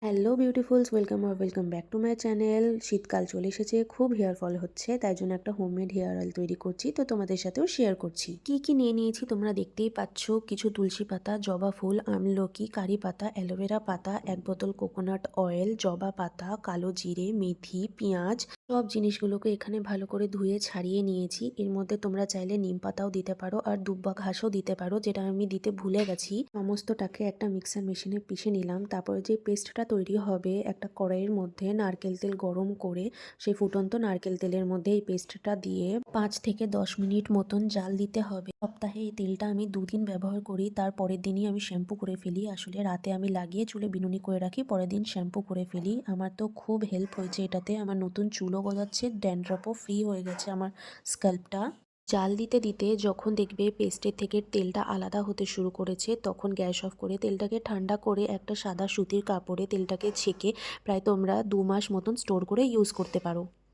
Hello beautifuls, welcome back to my channel. শীতকাল চলে এসেছে, খুব হেয়ার ফল হচ্ছে, তাই জন্য একটা হোমমেড হেয়ার অয়েল তৈরি করছি, তো তোমাদের সাথেও শেয়ার করছি। কি কি নিয়ে নিয়েছি তোমরা দেখতেই পাচ্ছ। কিছু তুলসী পাতা, জবা ফুল, আমলকি, কারি পাতা, অ্যালোভেরা পাতা, 1 বোতল কোকোনাট অয়েল, জবা পাতা, কালো জিরে, মেথি, পেঁয়াজ, সব জিনিসগুলোকে এখানে ভালো করে ধুয়ে ছাড়িয়ে নিয়েছি। এর মধ্যে তোমরা চাইলে নিম পাতাও দিতে পারো আর দুব্বা ঘাসও দিতে পারো, যেটা আমি দিতে ভুলে গেছি। সমস্তটাকে একটা মিক্সার মেশিনে পিষে নিলাম। তারপরে যে পেস্টটা তৈরি হবে, একটা কড়াইয়ের মধ্যে নারকেল তেল গরম করে সেই ফুটন্ত নারকেল তেলের মধ্যে এই পেস্টটা দিয়ে 5 থেকে 10 মিনিট মতন জাল দিতে হবে। সপ্তাহে এই তেলটা আমি 2 দিন ব্যবহার করি, তার পরের দিনই আমি শ্যাম্পু করে ফেলি। আসলে রাতে আমি লাগিয়ে চুলে বিনুনি করে রাখি, পরের দিন শ্যাম্পু করে ফেলি। আমার তো খুব হেল্প হয়েছে এটাতে, আমার নতুন চুলও গজাচ্ছে, ড্যান্ড্রফও ফ্রি হয়ে গেছে আমার স্ক্যাল্পটা। জাল দিতে দিতে যখন দেখবে পেস্টের থেকে তেলটা আলাদা হতে শুরু করেছে, তখন গ্যাস অফ করে তেলটাকে ঠান্ডা করে একটা সাদা সুতির কাপড়ে তেলটাকে ছেঁকে প্রায় তোমরা 2 মাস মতন স্টোর করে ইউজ করতে পারো।